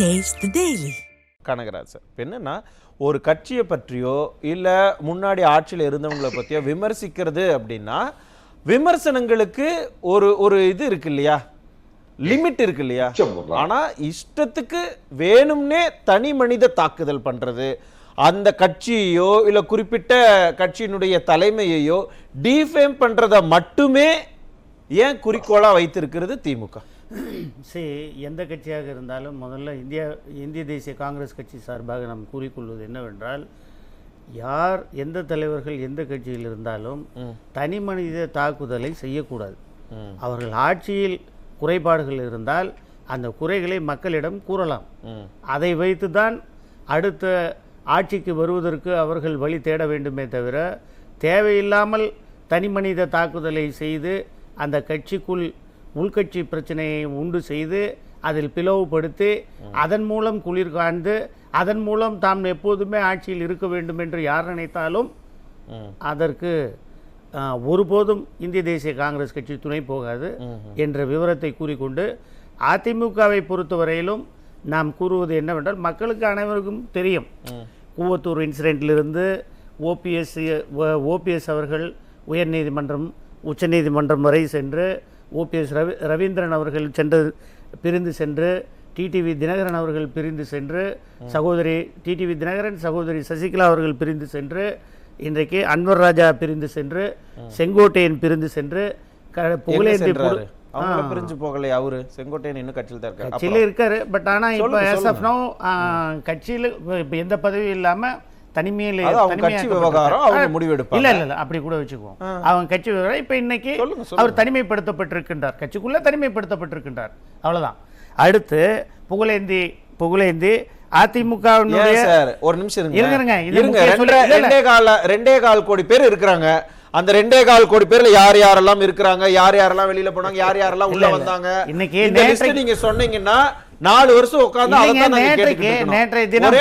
Taste the Daily. Kanagaraj sir இப்போ என்னன்னா ஒரு கட்சியை பற்றியோ இல்லை முன்னாடி ஆட்சியில் இருந்தவங்களை பற்றியோ விமர்சிக்கிறது அப்படின்னா விமர்சனங்களுக்கு ஒரு ஒரு இது இருக்கு இல்லையா, லிமிட் இருக்கு இல்லையா. ஆனா இஷ்டத்துக்கு வேணும்னே தனி மனித தாக்குதல் பண்றது, அந்த கட்சியையோ இல்ல குறிப்பிட்ட கட்சியினுடைய தலைமையையோ டீஃபேம் பண்றத மட்டுமே ஏன் குறிக்கோளா வைத்திருக்கிறது திமுக? எந்த கட்சியாக இருந்தாலும் முதல்ல இந்திய தேசிய காங்கிரஸ் கட்சி சார்பாக நாம் கூறிக்கொள்வது என்னவென்றால், யார் எந்த தலைவர்கள் எந்த கட்சியில் இருந்தாலும் தனி மனித தாக்குதலை செய்யக்கூடாது. அவர்கள் ஆட்சியில் குறைபாடுகள் இருந்தால் அந்த குறைகளை மக்களிடம் கூறலாம். அதை வைத்து தான் அடுத்த ஆட்சிக்கு வருவதற்கு அவர்கள் வழி தேட வேண்டுமே தவிர, தேவையில்லாமல் தனி மனித தாக்குதலை செய்து அந்த கட்சிக்குள் உள்கட்சி பிரச்சனையை உண்டு செய்து அதில் பிளவுபடுத்தி அதன் மூலம் குளிர் காய்ந்து அதன் மூலம் தாம் எப்போதுமே ஆட்சியில் இருக்க வேண்டும் என்று யார் நினைத்தாலும் அதற்கு ஒருபோதும் இந்திய தேசிய காங்கிரஸ் கட்சி துணை போகாது என்ற விவரத்தை கூறிக்கொண்டு, அதிமுகவை பொறுத்தவரையிலும் நாம் கூறுவது என்னவென்றால், மக்களுக்கு அனைவருக்கும் தெரியும், கூவத்தூர் இன்சிடென்ட்டிலிருந்து ஓபிஎஸ் அவர்கள் உயர்நீதிமன்றம் உச்சநீதிமன்றம் வரை சென்று, ஓபிஎஸ் ரவீந்திரன் அவர்கள் பிரிந்து சென்று, டிடிவி தினகரன் அவர்கள் பிரிந்து சென்று, சகோதரி டிடிவி தினகரன் சகோதரி சசிகலா அவர்கள் பிரிந்து சென்று, இன்றைக்கு அன்வர் ராஜா பிரிந்து சென்று, செங்கோட்டையன் பிரிந்து சென்று, புகழேந்தி பிரிஞ்சு போகலை. அவரு செங்கோட்டையன் இன்னும் கட்சியில் இருக்காரு. பட் ஆனால் இப்போ as of now கட்சியில் இப்போ எந்த பதவியும் இல்லாமல் தனிமையில் அப்படி கூட வச்சுக்குவோம். அவங்க கட்சி விவகாரம் இப்ப இன்னைக்கு அவர் தனிமைப்படுத்தப்பட்டிருக்கின்றார், கட்சிக்குள்ள தனிமைப்படுத்தப்பட்டிருக்கின்றார், அவ்வளவுதான். அடுத்து புகழேந்தி அதிமுக ஒரு நிமிஷம் ரெண்டே கால் கோடி பேர் இருக்கிறாங்க. அந்த 2.25 கோடி பேர்ல யார் யாரெல்லாம் இருக்கிறாங்க, யார் யாரெல்லாம் வெளியில போனாங்க, யார் யாரெல்லாம் உள்ள வந்தாங்க, இன்னைக்கு நீங்க சொன்னீங்கன்னா 4 வருஷம் உட்கார்ந்து நேற்றைய தினம்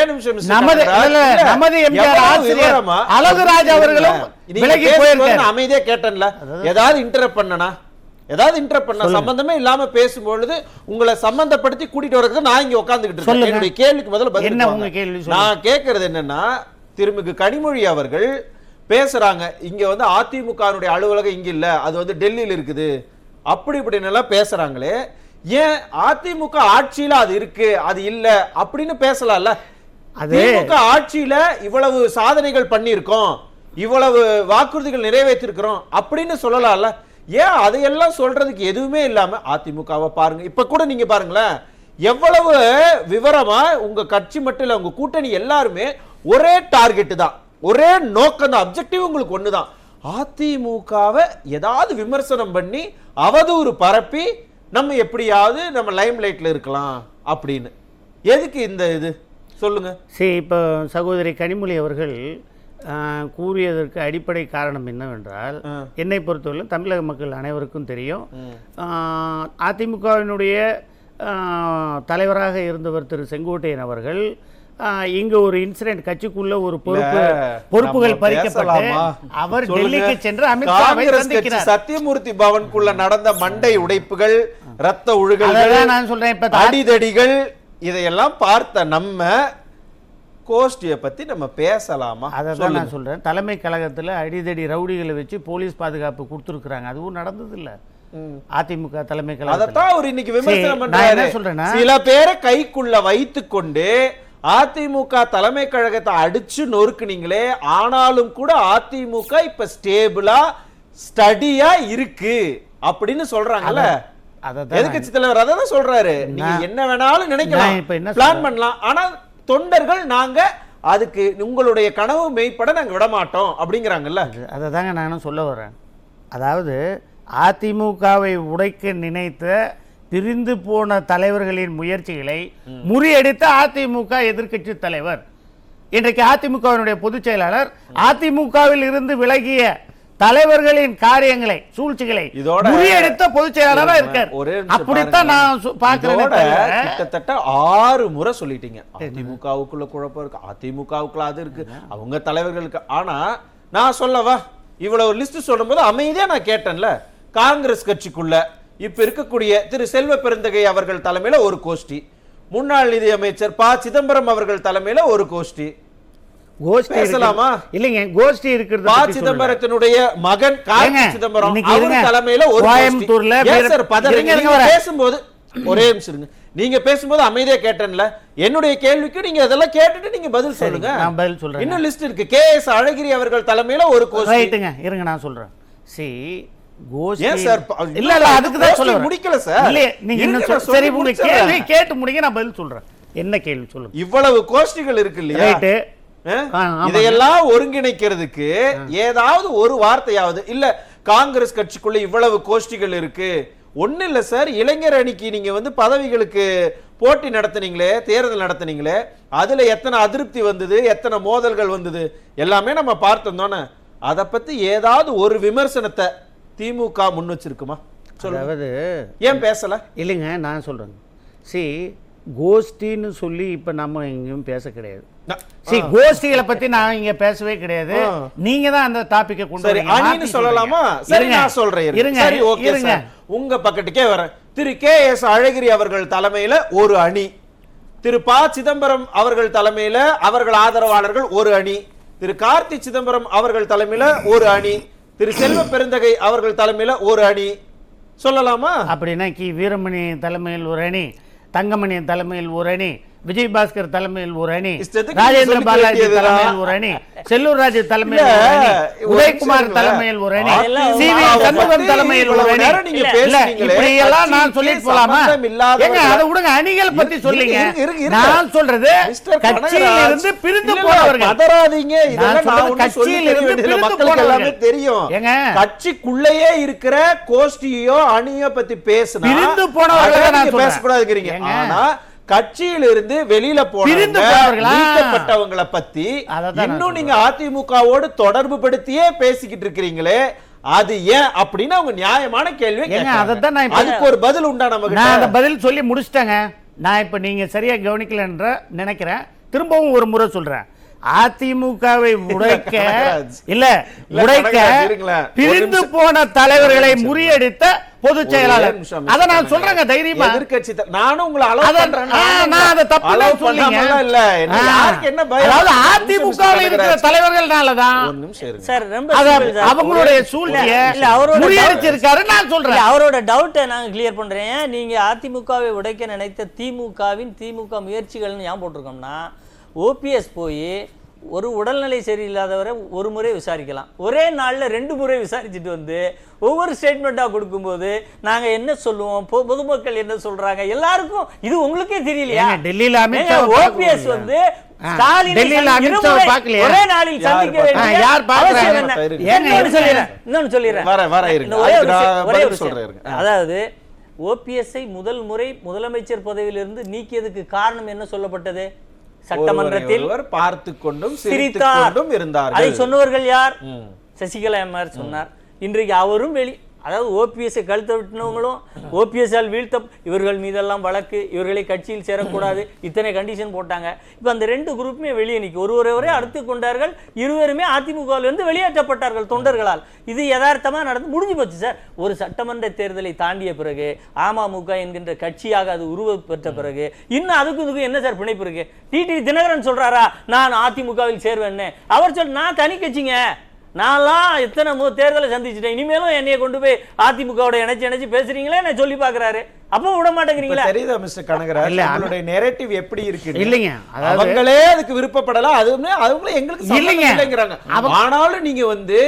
நமது எம்ஜிஆர் ஆசிரியர் அழகுராஜ் அவர்களும் விலகி போயிருக்காரு. அமைதியா கேட்டேன்ல, ஏதாவது இன்டரப்ட் பண்ண சம்பந்தமே இல்லாம பேசும்பொழுது உங்களை சம்பந்தப்படுத்தி கூட்டிட்டு வரதுக்கு நான் இங்க உட்கார்ந்துகிட்டு இருக்கேன். என்னுடைய கேள்விக்கு முதல்ல பதில். நான் கேட்கறது என்னன்னா, திருமிகு கனிமொழி அவர்கள் பேசுறாங்க, இங்க வந்து அதிமுகனுடைய அலுவலகம் இங்க இல்ல, அது வந்து டெல்லியில் இருக்குது, அப்படி இப்படின்னு எல்லாம் பேசுறாங்களே, ஏன் அதிமுக ஆட்சியில அது இருக்கு அது இல்ல அப்படின்னு பேசலாம்ல? அதிமுக ஆட்சியில இவ்வளவு சாதனைகள் பண்ணியிருக்கோம், இவ்வளவு வாக்குறுதிகள் நிறைவேற்றிருக்கிறோம் அப்படின்னு சொல்லலாம்ல? ஏன் அதையெல்லாம் சொல்றதுக்கு எதுவுமே இல்லாம அதிமுகவை பாருங்க. இப்ப கூட நீங்க பாருங்களேன், எவ்வளவு விவரமா உங்க கட்சி மட்டும் இல்ல, உங்க கூட்டணி எல்லாருமே ஒரே டார்கெட் தான், ஒரே நோக்கம் தான், அப்ஜெக்டிவ் உங்களுக்கு ஒண்ணுதான், அதிமுகவை ஏதாவது விமர்சனம் பண்ணி அவதூறு பரப்பி நம்ம எப்படியாவது நம்ம லைம் லைட்ல இருக்கலாம் அப்படின்னு. எதுக்கு இந்த இது சொல்லுங்க. இப்போ சகோதரி கனிமொழி அவர்கள் கூறியதற்கு அடிப்படை காரணம் என்னவென்றால், என்னை பொறுத்தவரை தமிழக மக்கள் அனைவருக்கும் தெரியும், அதிமுகவினுடைய தலைவராக இருந்தவர் திரு செங்கோட்டையன் அவர்கள் இங்கு ஒரு இன்சிடென்ட், கட்சிக்குள்ள ஒரு பொறுப்புகள் பறிக்கப்பட்டு அவர் டெல்லிக்கு சென்று அமித்ஷாவை சந்திக்கிறார். சத்தியமூர்த்தி பவனுக்குள்ள நடந்த மண்டை உடைப்புகள், ரத்த ஒழுகல்கள், நான் சொல்றேன் அடிதடிகள், இதையெல்லாம் பார்த்த நம்ம கோஷ்டியை பத்தி நம்ம பேசலாமா? அதான் நான் சொல்றேன். தலைமை கழகத்துல அடிதடி ரவுடிகளை வச்சு போலீஸ் பாதுகாப்பு கொடுத்துருக்காங்க, அதுவும் நடந்தது இல்ல அதிமுக தலைமை கழகம். அதான் அவர் இன்னைக்கு விமர்சனம் பண்றாரு. சில பேரை கைக்குள்ள வைத்துக் கொண்டு அதிமுக தலைமை கழகத்தை அடிச்சு நொறுக்குனீங்களே, ஆனாலும் கூட அதிமுக இப்ப ஸ்டேபிளா ஸ்டடியா இருக்கு அப்படின்னு சொல்றாங்கல்ல. எதிர்க்கட்சி தலைவர் அதான் சொல்றாரு, நீங்க என்ன வேணாலும் நினைக்கலாம், பிளான் பண்ணலாம், ஆனா தொண்டர்கள் நாங்க அதுக்கு உங்களுடைய கனவு மெய்ப்பட நாங்க விட மாட்டோம் அப்படிங்கிறாங்கல்ல. அதை தாங்க நானும் சொல்ல வரேன். அதாவது அதிமுகவை உடைக்க நினைத்த பிரிந்து போன தலைவர்களின் முயற்சிகளை முறியடித்த அதிமுக எதிர்க்கட்சி தலைவர், இன்றைக்கு அதிமுகவினுடைய பொதுச் செயலாளர், அதிமுகவில் இருந்து விலகிய தலைவர்களின் காரியங்களை சூழ்ச்சிகளை முறியடித்த பொதுச் செயலாளராக இருக்கார். அப்படித்தான் நான் பார்க்கிறேன். கிட்டத்தட்ட 6 முறை சொல்லிட்டீங்க, அதிமுகவுக்குள்ள குழப்பம் இருக்கு, அதிமுகவுக்குள்ள அது இருக்கு, அவங்க தலைவர்களுக்கு. ஆனா நான் சொல்லவா, இவ்வளவு லிஸ்ட் சொல்லும் போது அமைதியா நான் கேட்டேன்ல, காங்கிரஸ் கட்சிக்குள்ள இப்ப இருக்கக்கூடிய திரு செல்வ பெருந்தகை அவர்கள் தலைமையில ஒரு கோஷ்டி, முன்னாள் நிதி அமைச்சர் ப சிதம்பரம் அவர்கள் தலைமையில ஒரு கோஷ்டி. கோஷ்டி பேசலாமா? இல்லைங்க, கோஷ்டி இருக்கிறது. ப சிதம்பரத்தினுடைய மகன் கார்த்தி சிதம்பரம் அவர் தலைமையில ஒரு கோயம்புத்தூர்ல பேசும்போது ஒரே நிமிஷம் இருங்க. நீங்க பேசும்போது அமைதியா கேட்டேன்ல, என்னுடைய கேள்விக்கு நீங்க அதெல்லாம் கேட்டுட்டு நீங்க பதில் சொல்லுங்க. நான் பதில் சொல்றேன். இன்னும் லிஸ்ட் இருக்கு. கே.எஸ். அழகிரி அவர்கள் தலைமையில ஒரு கோஷ்டி. ரைட்டுங்க, இருங்க நான் சொல்றேன். சி கோஷ்டி சார் இல்ல அதுக்கு தான் சொல்ல முடிக்கல சார். இல்ல நீங்க என்ன சரி உங்க கேள்வி கேட்டு முடிங்க, நான் பதில் சொல்றேன். என்ன கேள்வி சொல்லுங்க. இவ்வளவு கோஷ்டிகள் இருக்கு இல்லையா? ரைட். இதையெல்லாம் ஒருங்கிணைக்கிறதுக்கு ஏதாவது ஒரு வார்த்தையாவது இல்ல காங்கிரஸ் கட்சிக்குள்ள இவ்வளவு கோஷ்டிகள் இருக்கு. ஒண்ணு இல்ல சார், இளைஞர் அணிக்கு நீங்க வந்து பதவிகளுக்கு போட்டி நடத்துனீங்களே, தேர்தல் நடத்துனீங்களே, அதுல எத்தனை அதிருப்தி வந்தது, எத்தனை மோதல்கள் வந்தது எல்லாமே நம்ம பார்த்தோம் தானே. அதை பத்தி ஏதாவது ஒரு விமர்சனத்தை திமுக முன் வச்சிருக்குமா? அதாவது ஏன் பேசல? இல்லைங்க நான் சொல்றேன். சி கோஷ்டின்னு சொல்லி இப்ப நம்ம எங்கேயும் பேச கிடையாது. சி கோஷ்டிகளை பத்தி நான் இங்க பேசவே கிடையாது. நீங்க தான் அந்த டாபிக்கை கொண்டு வரீங்க. சொல்லலாமா? சரி நான் சொல்றேன். சரி ஓகே சார், உங்க பக்கத்துக்கே வரேன். திரு கே.எஸ். அழகிரி அவர்கள் தலைமையில ஒரு அணி, திரு ப சிதம்பரம் அவர்கள் தலைமையில அவர்கள் ஆதரவாளர்கள் ஒரு அணி, திரு கார்த்தி சிதம்பரம் அவர்கள் தலைமையில ஒரு அணி, திரு செல்வ பெருந்தகை அவர்கள் தலைமையில ஒரு அணி. சொல்லலாமா? அப்படின்னா வீரமணி தலைமையில் ஒரு அணி, தங்கமணி தலைமையில் ஒரு அணி, விஜயபாஸ்கர் தலைமையில் ஒரு அணி, ராஜேந்திர பாலாஜி தலைமையில் ஒரு அணி, செல்லூர் ராஜு தலைமையில் ஒரு அணி, உதயகுமார் தலைமையில் ஒரு அணி, சி.வி. சண்முகம் தலைமையில் ஒரு அணி. இப்படி எல்லாம் நான் சொல்லிட்டு போலாமா? ஏங்க அதை விடுங்க, அணிகள் பத்தி சொல்லுங்க. நான் சொல்றது கட்சியில் இருந்து பிரிந்து போனவர்கள். கட்சியில் இருந்து பிரிந்து போனவர்கள் தெரியும். ஏங்க கட்சிக்குள்ளேயே இருக்கிற கோஷ்டியோ அணியோ பத்தி பேசினா பிரிந்து போனவர்கள் நான் பேசக்கூடாதுங்கிறீங்க. ஆனா கட்சியிலிருந்து வெளியில போனவங்களை பத்தி இன்னும் நீங்க அதிமுகவோடு தொடர்பு படுத்தியே பேசிக்கிட்டு இருக்கிறீங்களே, அது ஏன் அப்படின்னு அவங்க நியாயமான கேள்வி. அதுக்கு ஒரு பதில் உண்டா? நமக்கு நான் அந்த பதில் சொல்லி முடிச்சிட்டேங்க. நான் இப்ப நீங்க சரியா கவனிக்கல என்ற நினைக்கிறேன். திரும்பவும் ஒரு முறை சொல்றேன். அதிமுகவை உடைக்க பிரிந்து போன தலைவர்களை முறியடித்த பொதுச் செயலாளர். அத நான் சொல்றேங்க தைரியமா. எதிர்க்கட்சி நானும் உங்களை அதிமுகவில் இருக்கிற தலைவர்கள்னாலதான் அவங்களுடைய சூழ்நிலை முறியடிச்சிருக்காரு நான் சொல்றேன். அவரோட டவுட்டை நாங்க கிளியர் பண்றேன். நீங்க அதிமுகவை உடைக்க நினைத்த திமுக முயற்சிகள் ஞாபகம் போட்டிருக்கோம்னா, ஓபிஎஸ் போய் ஒரு உடல்நிலை சரியில்லாதவரை ஒரு முறை விசாரிக்கலாம், ஒரே நாள்ல 2 முறை விசாரிச்சுட்டு வந்து ஒவ்வொரு ஸ்டேட்மெண்டா கொடுக்கும்போது நாங்க என்ன சொல்லுவோம், பொதுமக்கள் என்ன சொல்றாங்க, எல்லாருக்கும் இது உங்களுக்கே தெரியலையா? டெல்லியில ஓபிஎஸ் வந்து ஒரே நாளில் சந்திக்க வேண்டிய இன்னொன்னு சொல்லிடுறேன். அதாவது ஓபிஎஸ்ஐ முதல் முறை முதலமைச்சர் பதவியிலிருந்து நீக்கியதுக்கு காரணம் என்ன சொல்லப்பட்டது? சட்டமன்றத்தில் பார்த்து கொண்டும் சிரித்துக் கொண்டும் இருந்தார். அதை சொன்னவர்கள் யார்? சசிகலா அம்மையார் சொன்னார். இன்றைக்கு அவரும் அதாவது ஓபிஎஸ்ஐ கழுத்த விட்டுனவங்களும் ஓபிஎஸ்ஆல் வீழ்த்த இவர்கள் மீதெல்லாம் வழக்கு, இவர்களை கட்சியில் சேரக்கூடாது, இத்தனை கண்டிஷன் போட்டாங்க. இப்போ அந்த 2 குரூப்புமே வெளியே நிற்கும். ஒருவரை அடுத்து கொண்டார்கள். இருவருமே அதிமுகவிலிருந்து வெளியேற்றப்பட்டார்கள் தொண்டர்களால். இது யதார்த்தமாக நடந்து முடிஞ்சு போச்சு சார். ஒரு சட்டமன்ற தேர்தலை தாண்டிய பிறகு அமமுக என்கின்ற கட்சியாக அது உருவப்பெற்ற பிறகு இன்னும் அதுக்கு என்ன சார் பிணைப்பு இருக்கு? டிடிவி தினகரன் சொல்றாரா நான் அதிமுகவில் சேர்வேன்னு? அவர் நான் தனி கட்சிங்க, நான்லாம் எத்தனை தேர்தலை சந்திச்சுட்டேன், இனிமேலும் என்னைய கொண்டு போய் அதிமுகவோட இணைச்சு பேசுறீங்களே நான் சொல்லி பாக்குறாரு. அப்போ விட மாட்டேங்கிறீங்களா? தெரியுதா மிஸ்டர் கனகராஜ், அவங்களுடைய நரேட்டிவ் எப்படி இருக்கு? இல்லைங்க, அவங்களே அதுக்கு விருப்பப்படல, அதுவுமே அவங்களே எங்களுக்கு இல்லைங்கிறாங்க. ஆனாலும் நீங்க வந்து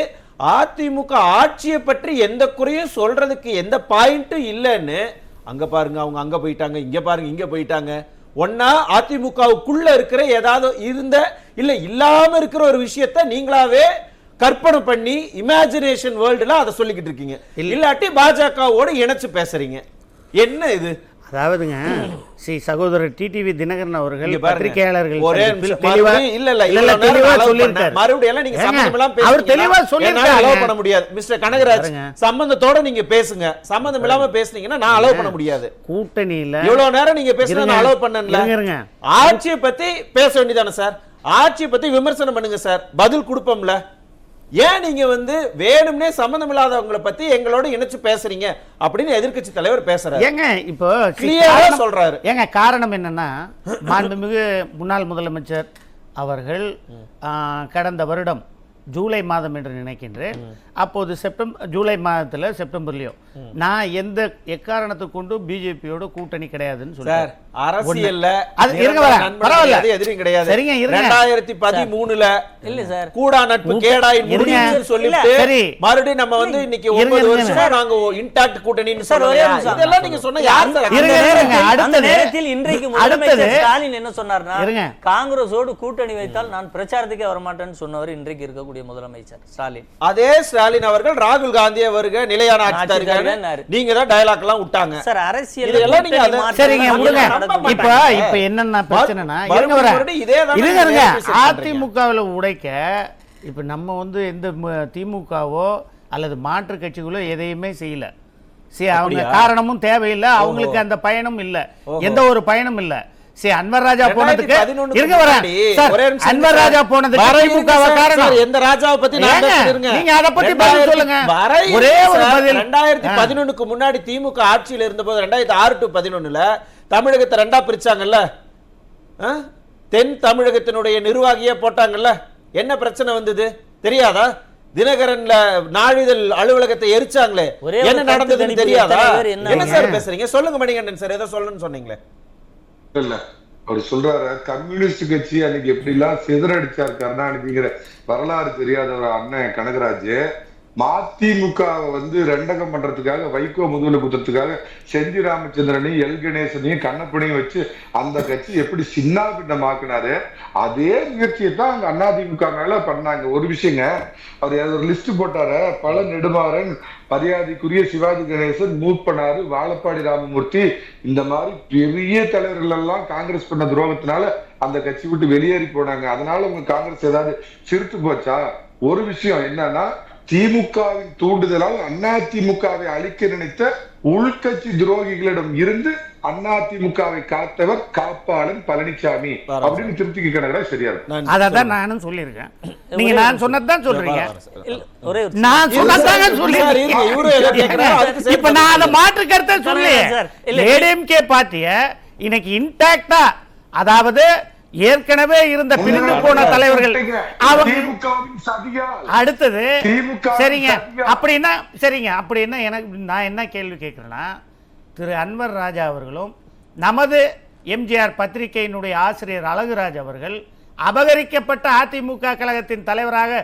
அதிமுக ஆட்சியை பற்றி எந்த குறையும் சொல்றதுக்கு எந்த பாயிண்ட்டும் இல்லைன்னு அங்க பாருங்க, அவங்க அங்க போயிட்டாங்க, இங்க பாருங்க இங்க போயிட்டாங்க. ஒன்னா அதிமுகவுக்குள்ள இருக்கிற ஏதாவது இல்ல இல்லாம இருக்கிற ஒரு விஷயத்தை நீங்களாவே கற்பனை பண்ணி இமேஜினேஷன் வேர்ல்டுல அதை சொல்லிக்கிட்டு இருக்கீங்க, இல்லாட்டி பாஜகவோட இணைச்சு பேசுறீங்க. என்ன இது? அதாவதுங்க சகோதரர் டிடிவி தினகரன் அவர்கள் பத்திரிகையாளர்கள் மிஸ்டர் கனகராஜ் சம்பந்தத்தோட நீங்க பேசுங்க, சம்பந்தம் இல்லாம பேசுனீங்கன்னா நான் அலோவ் பண்ண முடியாது. கூட்டணியில இவ்வளவு நேரம் நீங்க பேசுனா நான் அலோவ் பண்ணல. ஆட்சியை பத்தி பேச வேண்டியதானே சார்? ஆட்சியை பத்தி விமர்சனம் பண்ணுங்க சார், பதில் கொடுப்போம்ல. ஏன் நீங்க வந்து வேணும்னே சம்பந்தம் இல்லாதவங்களை பத்தி எங்களோட இணைச்சு பேசுறீங்க அப்படின்னு எதிர்க்கட்சி தலைவர் பேசுறாரு. ஏங்க இப்போ கிளியரா சொல்றாரு. ஏங்க காரணம் என்னன்னா, மாண்புமிகு முன்னாள் முதலமைச்சர் அவர்கள் கடந்த வருடம் ஜூலை மாதம் என்று நினைக்கின்றேன், அப்போது ஜூலை மாதத்துல செப்டம்பர்லயோ நான் எந்த எக்காரணத்தை கொண்டு பிஜேபியோட கூட்டணி கிடையாதுன்னு சொல்றாரு. அரசியல்ல அது இருங்க பரவாயில்ல, எதிரும் கிடையாது. சரிங்க, 2013ல இல்ல சார் கூடா நட்பு கேடாய் முடிஞ்சுன்னு சொல்லிட்டு சரி மறுபடியும் நம்ம வந்து இன்னைக்கு 9 வருஷமா நாங்க இன்டாக்ட் கூட்டணின்னு சொல்றோம். இதெல்லாம் நீங்க சொன்ன யார் சார்? அந்த நேரத்தில் இன்றைக்கு முதலமைச்சர் ஸ்டாலின் என்ன சொன்னார்னா, காங்கிரஸோடு கூட்டணி வைத்தால் நான் பிரச்சாரத்துக்கே வர மாட்டேன்னு சொன்னவர் இன்றைக்கு இருக்கக்கூடிய முதலமைச்சர் ஸ்டாலின். அதே ஸ்டாலின் அவர்கள் ராகுல் காந்தி அவர்கள் நிலையான ஆட்சி தருகிறார், நீங்க தான் டயலாக் எல்லாம் விட்டாங்க சார். அரசியல் இதெல்லாம் நீங்க சரிங்க விடுங்க. இப்ப என்னன்னா பிரச்சனைனா, இருங்க அதிமுகவில் உடைக்க இப்ப நம்ம வந்து எந்த திமுகவோ அல்லது மாற்று கட்சிகளோ எதையுமே செய்யல. சரி, அவங்க காரணமும் தேவையில்லை, அவங்களுக்கு அந்த பயணம் இல்ல, எந்த ஒரு பயணம் இல்ல. சரி, அன்வர் ராஜா போனதுக்கு இருங்க வரேன் சார், அன்வர் ராஜா போனதுக்கு திமுக காரணம். எந்த ராஜாவை பத்தி நான் பேசுறேங்க, நீங்க அத பத்தி பதில் சொல்லுங்க. ஒரே ஒரு பதில். 2011க்கு முன்னாடி திமுக ஆட்சியில் இருந்தபோது 2006 to 2011ல தமிழகத்தை ரெண்டா பிரிச்சாங்கல்ல, தென் தமிழகத்தினுடைய நிர்வாகியே போட்டாங்கல்ல, என்ன பிரச்சனை வந்தது தெரியாதா? தினகரன்ல நாளிதழ் அலுவலகத்தை எரிச்சாங்களே, என்ன நடந்ததுன்னு தெரியாதா? என்ன சார் பேசுறீங்க? சொல்லுங்க மணிகண்டன் சார், ஏதோ சொல்லணும்னு சொன்னீங்களே. இல்ல அவர் சொல்றாரு, கம்யூனிஸ்ட் கட்சி அன்னைக்கு எப்படி எல்லாம் சிதறடிச்சார் கருணாநிதிங்கிற வரலாறு தெரியாத ஒரு அண்ணன் கனகராஜ் மதிமுக வந்து ரெண்டகம் பண்றதுக்காக, வைகோ முதுகுல குத்துறதுக்காக செஞ்சி ராமச்சந்திரனையும் எல் கணேசனையும் கண்ணப்பனையும் வச்சு அந்த கட்சி எப்படி சின்ன பின்னமாக்குனாரு, அதே முயற்சியை தான் அங்க அதிமுக மேல பண்ணாங்க. ஒரு விஷயங்க, அவர் ஒரு லிஸ்ட் போட்டாரு, பல நெடுமாறன், மரியாதைக்குரிய சிவாஜி கணேசன் மூவ் பண்ணாரு, வாழப்பாடி ராமமூர்த்தி, இந்த மாதிரி பெரிய தலைவர்கள் எல்லாம் காங்கிரஸ் பண்ண துரோகத்தினால அந்த கட்சி விட்டு வெளியேறி போனாங்க. அதனால உங்க காங்கிரஸ் ஏதாவது சிரித்து போச்சா? ஒரு விஷயம் என்னன்னா, திமுகவின் தூண்டுதலால் அதிமுகவை அழிக்க நினைத்த உள்கட்சி துரோகிகளிடம் இருந்து அதிமுகவை காத்தவர் காப்பாளன் பழனிசாமி அப்படின்னு திருப்திக்கு கணக்கா சரியா இருக்கும். அதான் நானும் சொல்லியிருக்கேன், நீங்க நான் சொன்னதான் சொல்றீங்க, நான் சொன்னதாங்க சொல்லியிருக்கேன். இப்ப நான் அதை மாற்று கருத்தை சொல்லி ஏடிஎம்கே பார்ட்டிய இன்னைக்கு இன்டாக்டா, அதாவது ஏற்கனவே இருந்த பிரிந்து போன தலைவர்கள் அடுத்தது சரிங்க. அப்படின்னா எனக்கு நான் என்ன கேள்வி கேட்கிறேன்னா, திரு அன்வர் ராஜா அவர்களும் நமது எம்ஜிஆர் பத்திரிகையினுடைய ஆசிரியர் அழகுராஜ் அவர்கள் அபகரிக்கப்பட்ட அதிமுக கழகத்தின் தலைவராக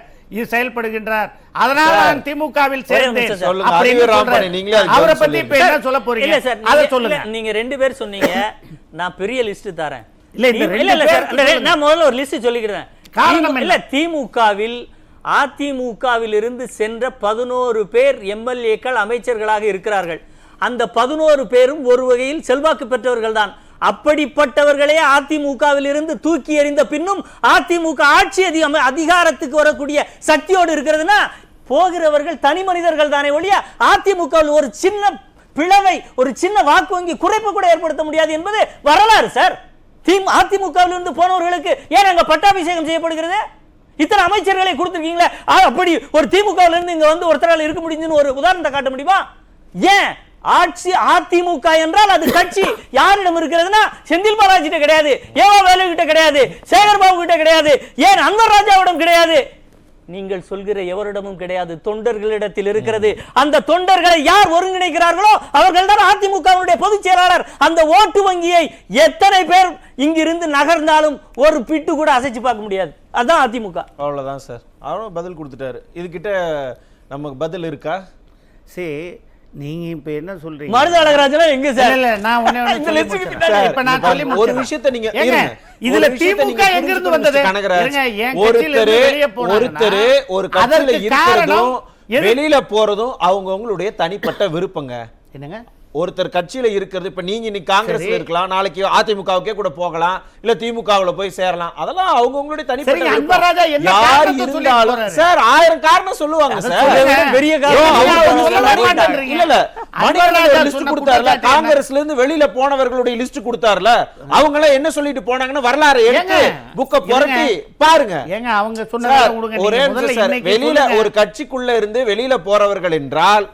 செயல்படுகின்றார், அதனால நான் திமுகவில் சேர்ந்தேன். அவரை பத்தி இப்ப என்ன சொல்ல போறீங்க? அதை சொல்லுங்க. நீங்க 2 பேர் சொன்னீங்க, நான் பெரிய லிஸ்ட் தரேன். நான் முதல்ல ஒரு லிஸ்ட் சொல்லிக்கிறேன். காரணம் இல்ல, அதிமுகவில் இருந்து சென்ற 11 பேர் எம்எல்ஏக்கள் அமைச்சர்களாக இருக்கிறார்கள். அந்த 11 பேரும் ஒரு வகையில் செல்வாக்கு பெற்றவர்கள் தான். அப்படிப்பட்டவர்களே அதிமுகவில் இருந்து தூக்கி எறிந்த பின்னும் அதிமுக ஆட்சி அதிகாரத்துக்கு வரக்கூடிய சக்தியோடு இருக்கிறதுனா, போகிறவர்கள் தனி மனிதர்கள் தானே ஒழிய அதிமுகவில் ஒரு சின்ன பிளவை, ஒரு சின்ன வாக்கு வங்கி குறைப்பு கூட ஏற்படுத்த முடியாது என்பது வரலாறு சார். அதிமுகவில் இருந்து போனவர்களுக்கு ஏன் அங்க பட்டாபிஷேகம் செய்யப்படுகிறது? இத்தனை அமைச்சர்களை கொடுத்திருக்கீங்களே, அப்படி ஒரு திமுகவில் இருந்து இங்க வந்து ஒருத்தரால் இருக்க முடியுதுன்னு ஒரு உதாரணத்தை காட்ட முடியுமா? ஏன் ஆட்சி அதிமுக என்றால் அது கட்சி யாரிடம் இருக்கிறதுனா, செந்தில் பாலாஜி கிட்ட கிடையாது, ஏவா வேலு கிட்ட கிடையாது, சேகர் பாபு கிட்ட கிடையாது, ஏன் அன்வர் ராஜாவிடம் கிடையாது, நீங்கள் சொல்கிற எவரிடமும் கிடையாது, தொண்டர்களிடத்தில் இருக்கிறது. அந்த தொண்டர்களை யார் ஒருங்கிணைக்கிறார்களோ அவர்கள் தான் அதிமுகவுடைய பொதுச் செயலாளர். அந்த ஓட்டு வங்கியை எத்தனை பேர் இங்கிருந்து நகர்ந்தாலும் ஒரு பிட்டு கூட அசைச்சு பார்க்க முடியாது. அதான் அதிமுக. அவ்வளவுதான் சார். அவரும் பதில் கொடுத்துட்டாரு. இதுகிட்ட நமக்கு பதில் இருக்கா? சரி, நீங்க இப்ப என்ன சொல்றீங்க? மருது அழகராஜன் எங்க சார்? இல்ல, நான் இப்ப நான் சொல்லி ஒரு விஷயத்தை நீங்க இதுல திமுக எங்க இருந்து வந்தது? ஒருத்தர் ஒரு கட்சியில இருக்கிறதும் வெளியில போறதும் அவங்களுடைய தனிப்பட்ட விருப்பங்க. என்னங்க, ஒருத்தர் கட்சியில இருக்கிறது, இப்ப நீங்க இன்னைக்கு காங்கிரஸ்ல இருக்கலாம், நாளைக்கு அதிமுகவுக்கே கூட போகலாம், இல்ல திமுகவுல போய் சேரலாம், அதெல்லாம் அவங்களுடைய தனிப்பட்ட விருப்பம். யார் இருந்தாலும் சார் 1000 காரணம் சொல்லுவாங்க சார். பெரிய காரணம் இல்ல லிஸ்ட் கொடுத்தாருல, காங்கிரஸ்ல இருந்து வெளியில போனவர்களுடைய லிஸ்ட் கொடுத்தாருல, அவங்க எல்லாம் என்ன சொல்லிட்டு போனாங்கன்னு வரலாறு எடுத்து புக்க புரட்டி பாருங்க. ஏங்க அவங்க சொன்னது ஒரே வெளியில ஒரு கட்சிக்குள்ள இருந்து வெளியில போறவர்கள் என்றால்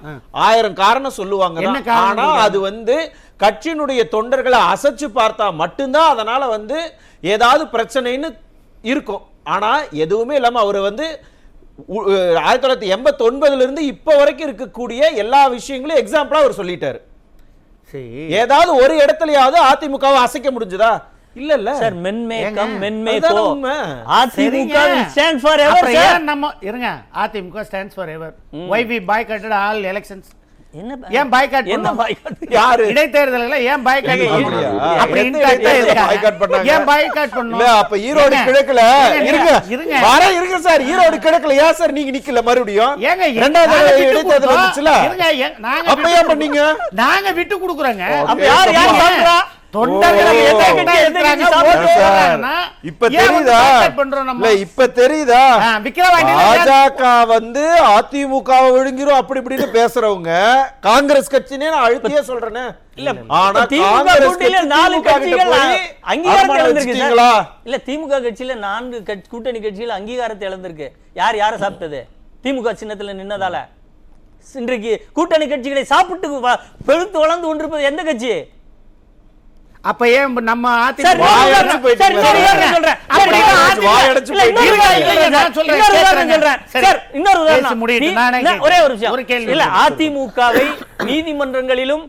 1000 காரணம் சொல்லுவாங்க. ஆனா அது வந்து கட்சியினுடைய தொண்டர்களை அசைச்சு பார்த்தா மட்டும்தான் அதனால வந்து ஏதாவது பிரச்சனைன்னு இருக்கும். ஆனா எதுவுமே இல்லாம அவர் வந்து 1989 இருந்து இப்ப வரைக்கும் இருக்கக்கூடிய எல்லா விஷயங்களையும் எக்ஸாம்பிளா அவர் சொல்லிட்டாரு. ஏதாவது ஒரு இடத்துலயாவது அதிமுகவை அசைக்க முடிஞ்சதா? இல்ல இல்ல சார், மென்மேகோ AIADMK stand for ever sir. நம்ம இருங்க, AIADMK stands for ever. why we boycotted all elections? ஏன் பாய்காட்? என்ன பாய்காட்? யாரு இடைத்தேர்தல்ல ஏன் பாய்காட்? அப்படி பாய்காட் பண்ணாங்க. ஏன் பாய்காட் பண்ணோம்? இல்ல அப்ப ஈரோடு கிழக்குல இருங்க வர இருங்க சார், ஈரோடு கிழக்குல ஏன் சார் நீங்க நிக்கல மறுபடியும்? ஏங்க இரண்டாவது இடைத்தேர்தல் வந்துச்சுல, இருங்க நாங்க அப்ப ஏன் பண்ணீங்க? நாங்க விட்டு கொடுக்குறோங்க. அப்ப யார் சாப்பிடுறா? தொண்டர்கள் இப்ப தெரியுதா? இல்ல இப்ப தெரியுதா? பாஜக வந்து அதிமுகவை விழுங்கிரும் அப்படி இப்படின்னு பேசுறவங்க காங்கிரஸ் கட்சினே நான் அழுத்தியே சொல்றேனே. இல்ல ஆனா காங்கிரஸ் கட்சியில 4 கட்சிகள் அங்கீகாரத்தை இழந்திருக்கீங்களா? இல்ல திமுக கட்சியில 4 கூட்டணி கட்சிகள் அங்கீகாரத்தை இழந்திருக்கு. யார சாப்பிட்டது? திமுக சின்னத்துல நின்னதால. இன்றைக்கு கூட்டணி கட்சிகளை சாப்பிட்டு பெருத்து வளர்ந்து கொண்டிருப்பது எந்த கட்சி? அப்ப ஏன் நம்ம அதிமுகவை நீதிமன்றங்களிலும்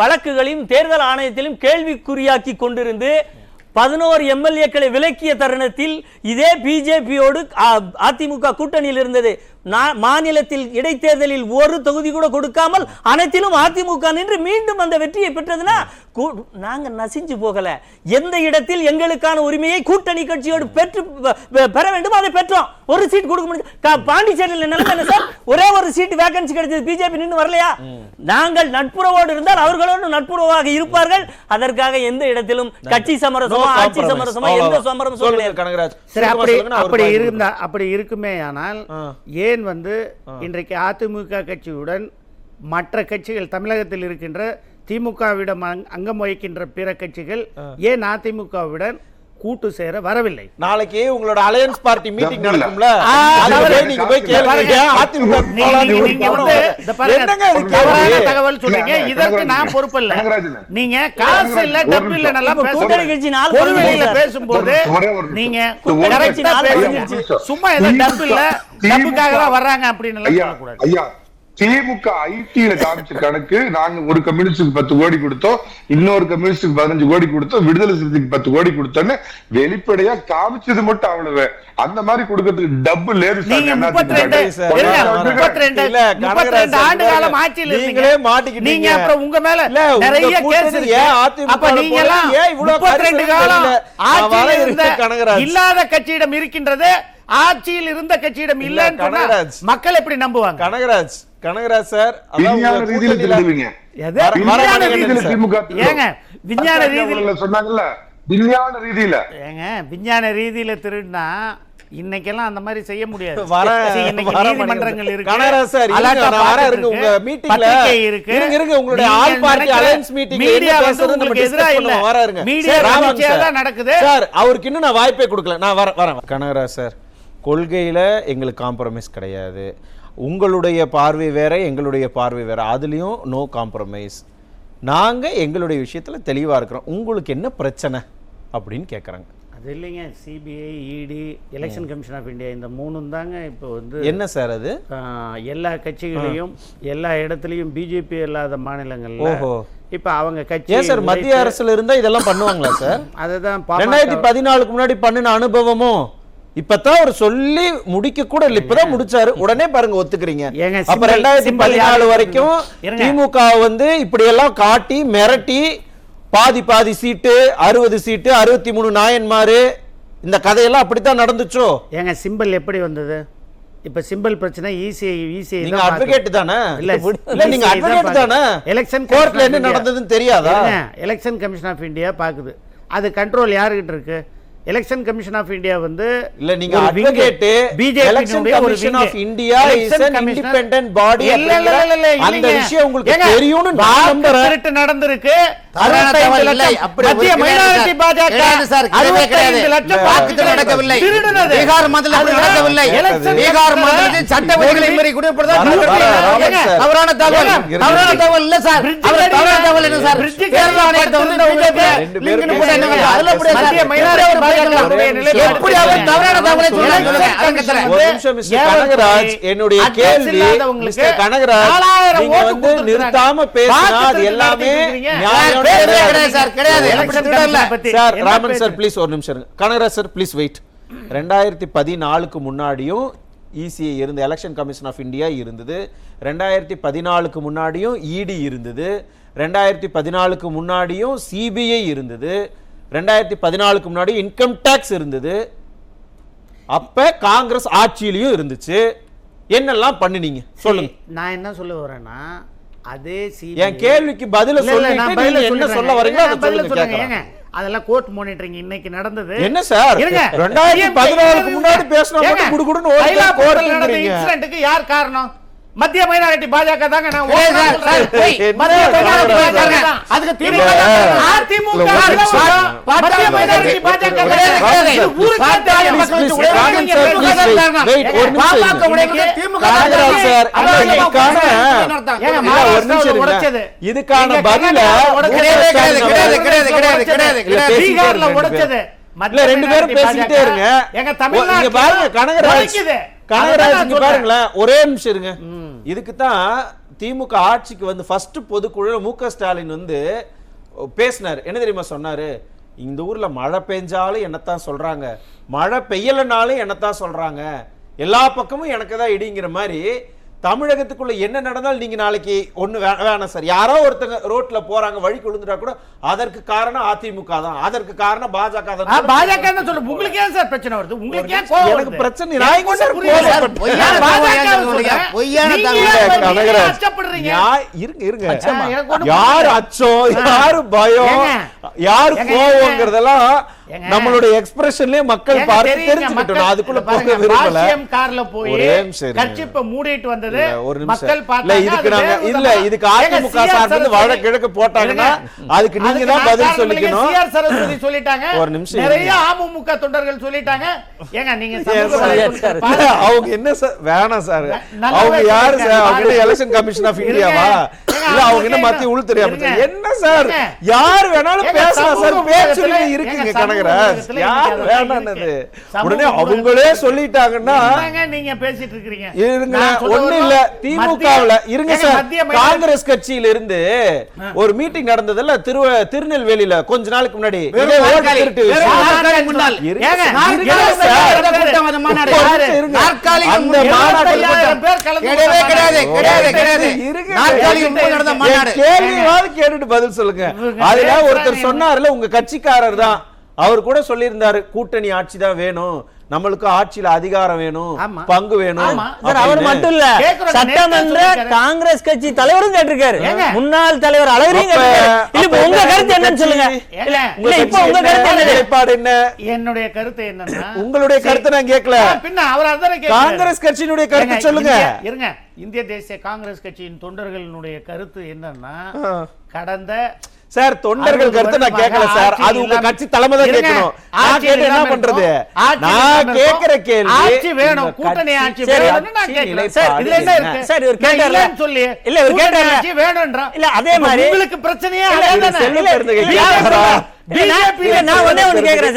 வழக்குகளையும் தேர்தல் ஆணையத்திலும் கேள்விக்குறியாக்கி கொண்டிருந்து 11 எம்எல்ஏக்களை விலக்கிய தருணத்தில் இதே பிஜேபியோடு அதிமுக கூட்டணியில் இருந்தது. மாநிலத்தில் இடைத்தேர்தலில் ஒரு தொகுதி கூட கொடுக்காமல் அனைத்திலும் அதிமுக நின்று மீண்டும் அந்த வெற்றியை பெற்றதுன்னா நாங்க நசிஞ்சு போகல. எந்த இடத்தில் எங்களுக்கான உரிமையை கூட்டணி கட்சியோடு பெற வேண்டும் அதை பெற்றோம். ஒரு சீட் கொடுக்க முடியும். பாண்டிச்சேரியில் நிலைமை சார், ஒரே ஒரு சீட் வேகன்சி கிடைச்சது. பிஜேபி நின்று வரலையா? நாங்கள் நட்புறவோடு இருந்தால் அவர்களோடு நட்புறவாக இருப்பார்கள். அதற்காக எந்த இடத்திலும் கட்சி சமரசமா ஆட்சி சமரசமா எந்த சமரசமும் அப்படி இருக்குமே. ஆனால் ஏன் வந்து இன்றைக்கு அதிமுக கட்சியுடன் மற்ற கட்சிகள் தமிழகத்தில் இருக்கின்ற திமுகவிடம் அங்கம் வகிக்கின்ற பிற கட்சிகள் ஏன் அதிமுகவுடன் கூட்டு சேர வரவில்லை? நாளைக்கு உங்களோட அலையன்ஸ் பார்ட்டி மீட்டிங் நடக்கும்ல, நீங்க போய் கேளுங்க. தகவல் சொல்றீங்க, இதற்கு நான் பொறுப்பு இல்ல. நீங்க காசு இல்ல டப்பு இல்ல நல்லா பேசும்போது நீங்க சும்மா ஏதோ டப்பு இல்ல டப்புக்காக தான் வர்றாங்க அப்படின்னு எல்லாம் சொல்லக்கூடாது. திமுக ஐடில காமிச்ச கணக்கு, நாங்க ஒரு கம்யூனிஸ்டுக்கு 10 கோடி கொடுத்தோம், இன்னொரு கம்யூனிஸ்டுக்கு 15 கோடி கொடுத்தோம், விடுதலை சிறுத்தைக்கு 10 கோடி கொடுத்தோன்னு வெளிப்படையா காமிச்சது மட்டும் அவ்வளவு. அந்த மாதிரி கொடுக்கறதுக்கு டபுள் லேரு. நீங்க அப்புறம் உங்க மேல நிறைய கேஸ் இருக்கு. அப்ப நீங்க எல்லாம் 32 காலம் ஆட்சியில் இருந்த இல்லாத கட்சியிடம் இருக்கின்றது, ஆட்சியில் இருந்த கட்சியிடம் இல்லன்னு சொன்னா மக்கள் எப்படி நம்புவாங்க? கனகராஜ் சார், விஞ்ஞான ரீதியில திருடுவீங்க. ஏங்க விஞ்ஞான ரீதியில சொன்னாங்கல்ல, விஞ்ஞான ரீதியில ஏங்க விஞ்ஞான ரீதியில திருடுனா இன்னைக்கெல்லாம் அந்த மாதிரி செய்ய முடியாது. நீதிமன்றங்கள் இருக்கு. கனகராஜ் சார், உங்க மீட்டிங்ல இருங்க, உங்களுடைய all party alliance meeting media வந்து உங்களுக்கு எதிரா இல்ல, மீடியா தான் நடக்குது சார். அவருக்கு இன்னும் நான் வாய்ப்பே கொடுக்கல. நான் வரேன். கனகராஜ் சார், கொள்கையில எங்களுக்கு காம்ப்ரமைஸ் கிடையாது. உங்களுடைய பார்வை வேற, எங்களுடைய பார்வை வேற, அதுலயும் நோ காம்ப்ரமைஸ். நாங்க எங்களுடைய விஷயத்துல தெளிவா இருக்கிறோம். உங்களுக்கு என்ன பிரச்சனை அப்படின்னு கேக்குறாங்க. அது இல்லைங்க, சிபிஐ, இடி, எலெக்ஷன் கமிஷன் ஆஃப் இந்தியா, இந்த 3 தாங்க இப்போ வந்து என்ன சார் அது எல்லா கட்சிகளையும் எல்லா இடத்துலயும் பிஜேபி இல்லாத மாநிலங்கள்ல இப்ப அவங்க கட்சி சார் மத்திய அரசுல இருந்தா இதெல்லாம் பண்ணுவாங்களா சார்? அதுதான் 2014க்கு முன்னாடி பண்ணின அனுபவமும் இப்பதான் அவர் சொல்லி முடிக்க கூட இல்ல, இப்பதான் முடிச்சாரு. உடனே பாருங்க ஒத்துக்கிறீங்க. அப்ப 2014 வரைக்கும் திமுக வந்து இப்படி எல்லாம் காட்டி மிரட்டி பாதி சீட்டு 60 சீட்டு 63 நாயன்மாரு, இந்த கதையெல்லாம் அப்படித்தான் நடந்துச்சோ? ஏங்க சிம்பிள் எப்படி வந்தது? இப்ப சிம்பிள் பிரச்சனை ஈஸி நீங்க அட்வொகேட் தானே? இல்ல நீங்க அட்வொகேட் தானே? எலெக்ஷன் கோர்ட்ல என்ன நடந்ததுன்னு தெரியாதா? எலெக்ஷன் கமிஷன் ஆஃப் இந்தியா பாக்குது. அது கண்ட்ரோல் யாருகிட்ட இருக்கு? எலெக்ஷன் கமிஷன் ஆஃப் இந்தியா வந்து இல்ல நீங்க advocate election commission of India is an independent body. அந்த விஷயம் உங்களுக்கு தெரியும்னு நான் நம்புறேன். திருட்டு நடந்திருக்கு. மத்திய மைனாரிட்டி பாஜக சார் கிடையாது. வாக்குகள் நடக்கவில்லை. பீகார் மாநிலத்தில் நடக்கவில்லை. பீகார் மாநிலத்தில் சட்ட விதிகளை மீறி குடியிருப்பதால் தவறான தகவல் இல்ல சார். தவறான தகவல் என்ன சார்? கேரள ஆணையத்தை வந்து மத்திய மைனாரிட்டி பாஜக எப்படி அவர் தவறான தகவலை கனகராஜ், என்னுடைய கேள்வி மிஸ்டர் கனகராஜ், நீங்க வந்து நிறுத்தாம பேசினா அது எல்லாமே நியாயம் கிடையாது சார். கிடையாது. சார் ராமன் சார் ப்ளீஸ் ஒரு நிமிஷம் இருங்க. Kanagaraj sir please wait. 2014க்கு முன்னாடியும் இசிஐ இருந்த எலெக்ஷன் கமிஷன் ஆஃப் இந்தியா இருந்தது. 2014க்கு முன்னாடியும் இடி இருந்தது. 2014க்கு முன்னாடியும் சிபிஐ இருந்தது. 2014க்கு முன்னாடி இன்கம் டாக்ஸ் இருந்தது. அப்ப காங்கிரஸ் ஆட்சியிலையும் இருந்துச்சு. என்னெல்லாம் பண்ணினீங்க சொல்லுங்க. நான் என்ன சொல்ல வரேன்னா, அதே என் கேள்விக்கு பதில சொல்லிட்டு நீங்க என்ன சொல்ல வரீங்களோ அதை சொல்லுங்க. அதெல்லாம் கோர்ட் மானிட்டரிங் இன்னைக்கு நடந்தது. என்ன சார் 2014க்கு முன்னாடி பேசினா மட்டும் குடுகுடுன்னு ஓடி கோர்ட்ல நடந்த இன்சிடென்ட்க்கு யார் காரணம்? மத்திய மைனாரிட்டி பாஜக தாங்க. நான் அதுக்கு திமுக மத்திய மைனாரிட்டி பாஜக இதுக்கான பதில பீகார்ல உடைச்சது. ரெண்டு பேரும் பேசிக்கிட்டே இருங்க. எங்க தமிழ்நாடு பாருங்க கனகராஜ் பாருங்களேன், ஒரே நிமிஷம் இருங்க. இதுக்கு தான் திமுக ஆட்சிக்கு வந்து ஃபர்ஸ்ட் பொதுக்குழு மு.க. ஸ்டாலின் வந்து பேசினார். என்ன தெரியுமா சொன்னாரு? இந்த ஊர்ல மழை பெஞ்சாலும் என்னத்தான் சொல்றாங்க, மழை பெய்யலனாலும் என்னத்தான் சொல்றாங்க, எல்லா பக்கமும் எனக்கு தான் இடிங்கிற மாதிரி தமிழகத்துக்குள்ள என்ன நடந்தாலும் நீங்க நாளைக்கு ஒண்ணு வேணாம் சார், யாரோ ஒருத்தங்க ரோட்ல போறாங்க வழி கொழுந்துட்டா கூட அதற்கு காரணம் அதிமுக தான், அதற்கு காரணம் பாஜக தான். பாஜக தான் சொல்ல. உங்களுக்கு ஏன் சார் பிரச்சனை வருது? உங்களுக்கு ஏன் கோவம்? எனக்கு பிரச்சனை நான் எங்க சார் இருங்க யார் அச்சம் யாரு பயம் யாரு கோவம்ங்கறதெல்லாம் நம்மளுடைய எக்ஸ்பிரஷன்லயே மக்கள் பார்த்து தெரிஞ்சுக்கிட்டோம். அதுக்குள்ள போக விரும்பல. கார்ல போய் கட்சிப்ப மூடிட்டு வந்தது மக்கள் பார்த்தாங்க. இதுக்கு நாங்க இல்ல இதுக்கு அதிமுக சார்பு வழக்கு போட்டாங்கன்னா அதுக்கு நீங்க தான் பதில் சொல்லிக்கணும். சிஆர் சரஸ்வதி சொல்லிட்டாங்க. ஒரு நிமிஷம் நிறைய அமமுக தொண்டர்கள் சொல்லிட்டாங்க. ஏங்க நீங்க அவங்க என்ன சார் வேணாம் சார், அவங்க யாரு சார்? அவங்க எலெக்ஷன் கமிஷன் ஆஃப் இந்தியாவா? இல்ல அவங்க என்ன மத்திய உள்துறை அமைச்சர்? என்ன சார் யார் வேணாலும் பேசலாம் சார், பேச்சுல இருக்குங்க கனகராஜ். யார் வேணானது உடனே அவங்களே சொல்லிட்டாங்கன்னா நீங்க பேசிட்டு இருக்கீங்க. இருங்க ஒண்ணு இல்ல திமுகவுல இருங்க சார். காங்கிரஸ் கட்சியில இருந்து ஒரு மீட்டிங் நடந்ததுல திருநெல்வேலியில கொஞ்ச நாளுக்கு முன்னாடி கேட்டுட்டு பதில் சொல்லுங்க. அதுல ஒருத்தர் சொன்னார்ல உங்க கட்சிக்காரர் தான், அவர் கூட சொல்லியிருந்தாரு கூட்டணி ஆட்சி தான் வேணும், நம்மளுக்கு ஆட்சியில அதிகாரம் வேணும், பங்கு வேணும். அவர் மட்டும் இல்ல, சட்டமன்ற காங்கிரஸ் கட்சி தலைவரும் கேட்டிருக்காரு, முன்னாள் தலைவர் அழகிரியும் கேட்டிருக்காரு. இப்ப உங்க கருத்து என்னன்னு சொல்லுங்க. இல்ல இப்ப உங்க கருத்து என்ன? நிலைப்பாடு என்ன? என்னுடைய கருத்து என்னன்னா, உங்களுடைய கருத்து நான் கேட்கல, பின்ன அவர் அதான் கேட்கிறார். காங்கிரஸ் கட்சியினுடைய கருத்து சொல்லுங்க. இருங்க, இந்திய தேசிய காங்கிரஸ் கட்சியின் தொண்டர்களுடைய கருத்து என்னன்னா, கடந்த சார் தொண்டர்கள் கருத்து நான் கேட்கல சார், அது உங்க கட்சி தலைமை தான் கேட்கணும். நான் கேட்டு என்ன பண்றது? நான் கேக்குற கேள்வி ஆட்சி வேணும், கூட்டணி ஆட்சி வேணும்னு நான் கேக்குறேன் சார். இதுல என்ன இருக்கு சார்? இவர் கேட்டாருன்னு சொல்லி இல்ல இவர் கேட்டாரு ஆட்சி வேணும்ன்றா. இல்ல அதே மாதிரி உங்களுக்கு பிரச்சனையே அதான் பிஜேபி. நான் ஒண்ணே கேக்குறேன்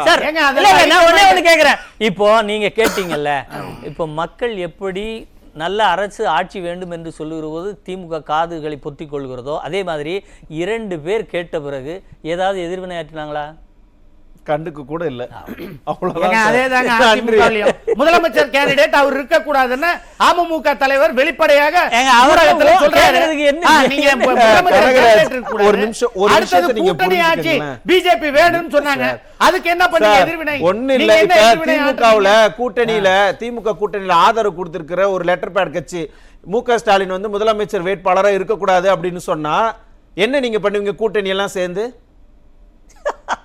சார். இல்ல நான் ஒண்ணே கேக்குறேன். இப்போ நீங்க கேட்டீங்கல்ல, இப்போ மக்கள் எப்படி நல்ல அரசு ஆட்சி வேண்டும் என்று சொல்லுகிறபோது திமுக காதுகளை பொத்திக் கொள்கிறதோ, அதே மாதிரி 2 பேர் கேட்ட பிறகு ஏதாவது எதிர்வினையாற்றினாங்களா? கண்டுக்கு கூட இல்ல. முதலமைச்சர் கேண்டிடேட் அவர் இருக்க கூடாதுன்னு அமமுக தலைவர் வெளிப்படையாக பிஜேபி வேணும்னு சொன்னாங்க. அதுக்கு என்ன பண்ணி எதிர்வினை? ஒண்ணு இல்ல. திமுகவுல கூட்டணியில திமுக கூட்டணியில ஆதரவு கொடுத்திருக்கிற ஒரு லெட்டர் பேட் கட்சி மு.க. ஸ்டாலின் வந்து முதலமைச்சர் வேட்பாளரா இருக்கக்கூடாது அப்படின்னு சொன்னா என்ன நீங்க பண்ணுவீங்க? கூட்டணி எல்லாம் சேர்ந்து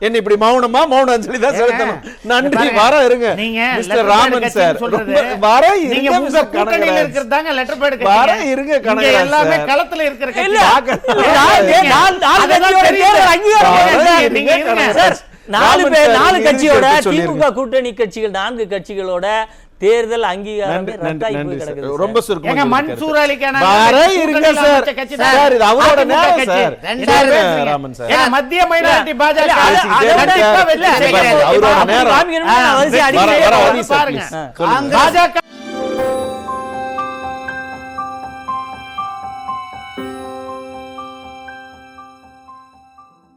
என்ன இப்படி மௌன அஞ்சலி தான் செலுத்தணும். நன்றி. வர இருங்க மிஸ்டர் ராமன் சார், வர இருங்க மிஸ்டர் கனகராஜ், இருக்கிறதாங்க லெட்டர் பேட் கட்சி. வர இருங்க கனகராஜ் சார், எல்லாமே களத்துல இருக்கிற கட்சி. நாலு கட்சியோட திமுக கூட்டணி கட்சிகள் 4 கட்சிகளோட தேர்தல் அங்கீகாரமே ரத்தாகி போய் கிடக்குது. ரொம்ப சுருக்கமா மன்சூர் அலிகான வர இருங்க சார். சார் இது அவரோட நேரம் சார். ராமன் சார், மத்திய மைனாரிட்டி பாஜக அவரோட நேரம். பாருங்க பாஜக